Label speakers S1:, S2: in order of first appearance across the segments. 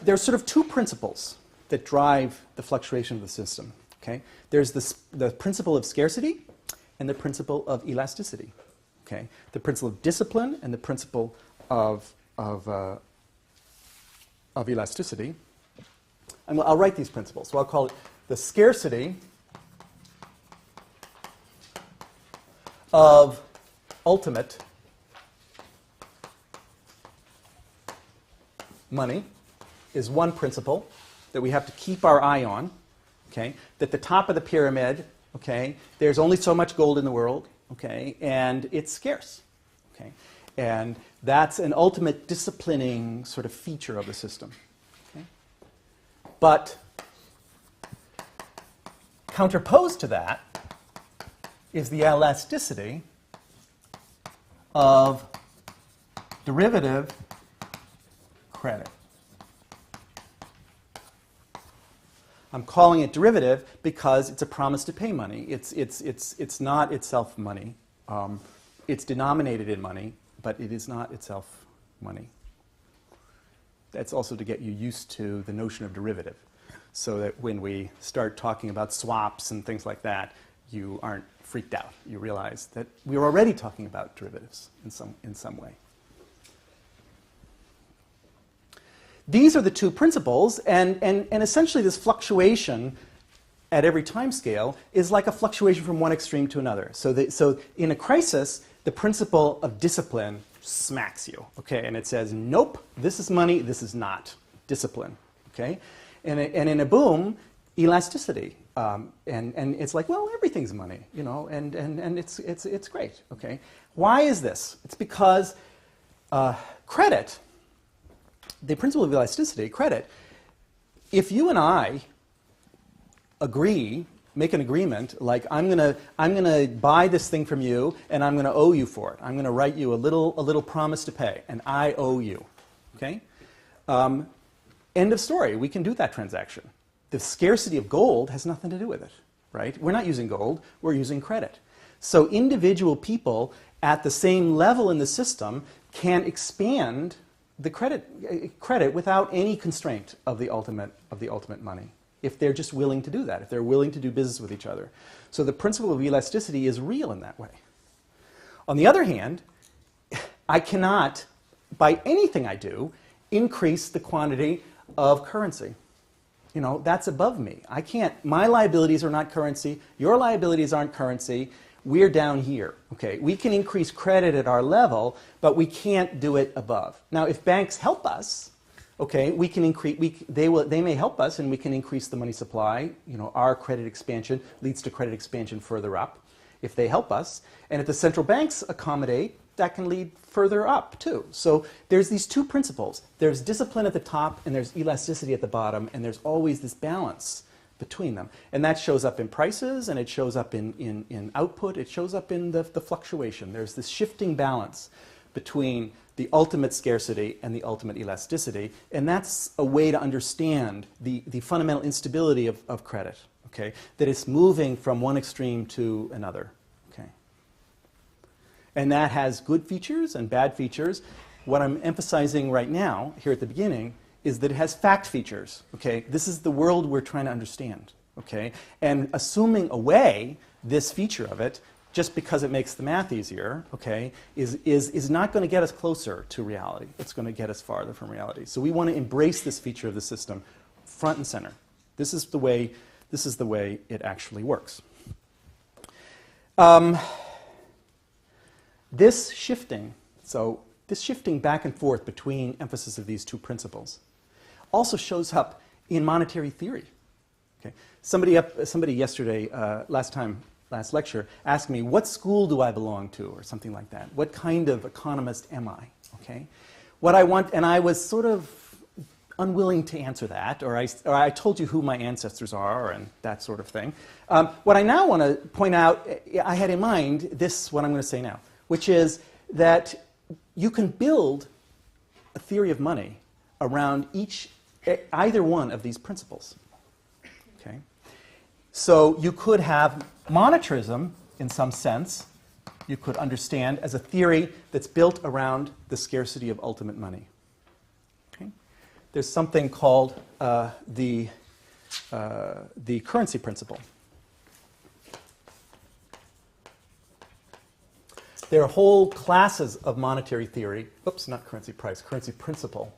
S1: there's sort of two principles that drive the fluctuation of the system. Okay? There's the principle of scarcity and the principle of elasticity. Okay? The principle of discipline and the principle of elasticity. And I'll write these principles. So I'll call it the scarcity of ultimate money is one principle that we have to keep our eye on. Okay? That the top of the pyramid, okay, there's only so much gold in the world, okay, and it's scarce. Okay? And that's an ultimate disciplining sort of feature of the system. Okay? But counterposed to that is the elasticity of derivative credit. I'm calling it derivative because it's a promise to pay money. It's not itself money. It's denominated in money, but it is not itself money. That's also to get you used to the notion of derivative, so that when we start talking about swaps and things like that, you aren't freaked out. You realize that we're already talking about derivatives in some way. These are the two principles, and essentially this fluctuation at every time scale is like a fluctuation from one extreme to another. So in a crisis, the principle of discipline smacks you, okay? And it says, nope, this is money, this is not discipline, okay? And in a boom, elasticity. And it's like, well, everything's money, you know, and it's great, okay? Why is this? It's because credit, the principle of elasticity, credit, if you and I agree, make an agreement, like I'm gonna buy this thing from you and I'm gonna owe you for it. I'm gonna write you a little promise to pay, and I owe you. Okay? End of story. We can do that transaction. The scarcity of gold has nothing to do with it, right? We're not using gold, we're using credit. So individual people at the same level in the system can expand the credit without any constraint of the ultimate money, if they're just willing to do that, if they're willing to do business with each other. So the principle of elasticity is real in that way. On the other hand, I cannot, by anything I do, increase the quantity of currency. You know, that's above me. I can't, my liabilities are not currency, your liabilities aren't currency, we're down here, okay? We can increase credit at our level, but we can't do it above. Now, if banks help us, okay, we can increase, they may help us and we can increase the money supply. You know, our credit expansion leads to credit expansion further up if they help us. And if the central banks accommodate, that can lead further up too. So there's these two principles. There's discipline at the top and there's elasticity at the bottom, and there's always this balance between them. And that shows up in prices, and it shows up in output, it shows up in the fluctuation. There's this shifting balance between the ultimate scarcity and the ultimate elasticity, and that's a way to understand the fundamental instability of credit, okay? That it's moving from one extreme to another, okay? And that has good features and bad features. What I'm emphasizing right now, here at the beginning, is that it has fact features, okay? This is the world we're trying to understand, okay? And assuming away this feature of it, just because it makes the math easier, okay, is not going to get us closer to reality. It's going to get us farther from reality. So we want to embrace this feature of the system front and center. This is the way it actually works. This shifting back and forth between emphasis of these two principles also shows up in monetary theory. Okay? Somebody yesterday, last lecture, asked me, what school do I belong to, or something like that. What kind of economist am I? Okay? What I want, and I was sort of unwilling to answer that, or I told you who my ancestors are, and that sort of thing. What I now want to point out, I had in mind this, what I'm going to say now, which is that you can build a theory of money around either one of these principles. Okay? So you could have monetarism, in some sense, you could understand as a theory that's built around the scarcity of ultimate money. Okay? there's something called the currency principle. There are whole classes of monetary theory. Oops, not currency price, currency principle.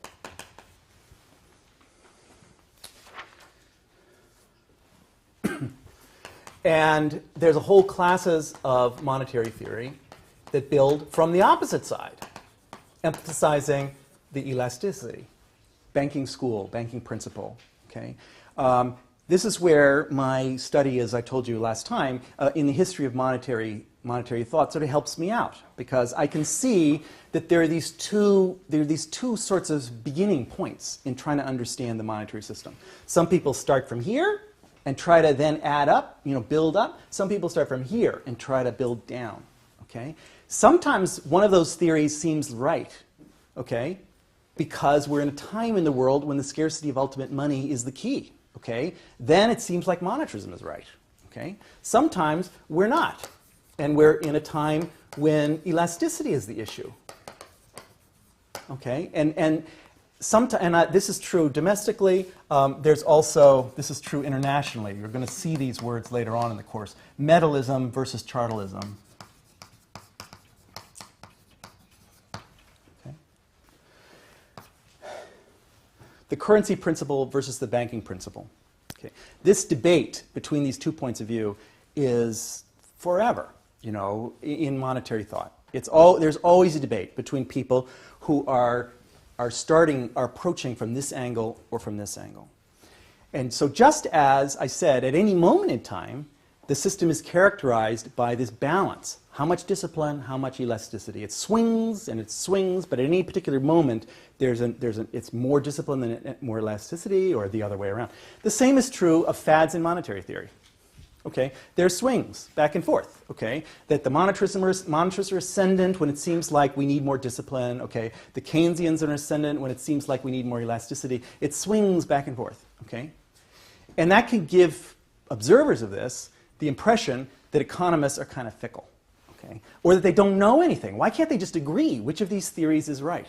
S1: And there's a whole classes of monetary theory that build from the opposite side, emphasizing the elasticity, banking school, banking principle. Okay? This is where my study, as I told you last time, in the history of monetary thought sort of helps me out, because I can see that there are these two sorts of beginning points in trying to understand the monetary system. Some people start from here and try to then add up, build up. Some people start from here and try to build down. Okay? Sometimes one of those theories seems right, okay, because we're in a time in the world when the scarcity of ultimate money is the key. Okay? Then it seems like monetarism is right. Okay? Sometimes we're not. And we're in a time when elasticity is the issue. Okay? And this is true domestically. There's also, this is true internationally. You're going to see these words later on in the course. Metalism versus chartalism. Okay? The currency principle versus the banking principle. Okay? This debate between these 2 points of view is forever, in monetary thought. There's always a debate between people who are approaching from this angle or from this angle. And so just as I said, at any moment in time, the system is characterized by this balance. How much discipline, how much elasticity. It swings and it swings, but at any particular moment, it's more discipline than more elasticity, or the other way around. The same is true of fads in monetary theory. Okay, there's swings back and forth. Okay, that the monetarists are ascendant when it seems like we need more discipline. Okay, the Keynesians are ascendant when it seems like we need more elasticity. It swings back and forth. Okay, and that can give observers of this the impression that economists are kind of fickle. Okay, or that they don't know anything. Why can't they just agree which of these theories is right?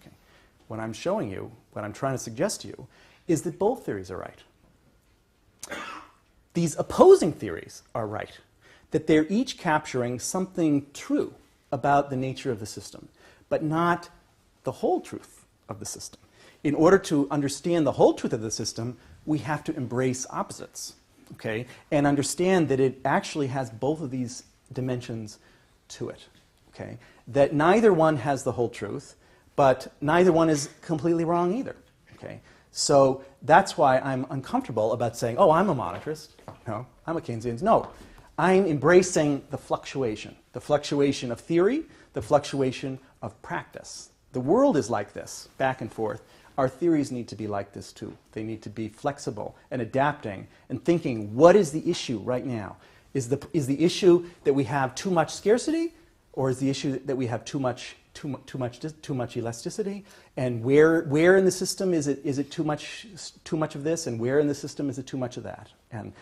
S1: Okay, what I'm showing you, what I'm trying to suggest to you, is that both theories are right. These opposing theories are right, that they're each capturing something true about the nature of the system, but not the whole truth of the system. In order to understand the whole truth of the system, we have to embrace opposites, okay, and understand that it actually has both of these dimensions to it, okay, that neither one has the whole truth, but neither one is completely wrong either, okay. So that's why I'm uncomfortable about saying, oh, I'm a monetarist. No, I'm a Keynesian. No, I'm embracing the fluctuation of theory, the fluctuation of practice. The world is like this, back and forth. Our theories need to be like this too. They need to be flexible and adapting and thinking, what is the issue right now? Is the issue that we have too much scarcity, or is the issue that we have too much elasticity? And where in the system is it too much of this, and where in the system is it too much of that? And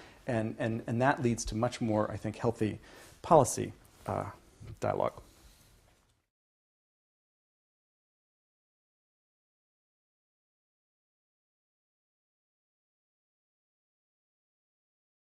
S1: that leads to much more, I think, healthy policy dialogue.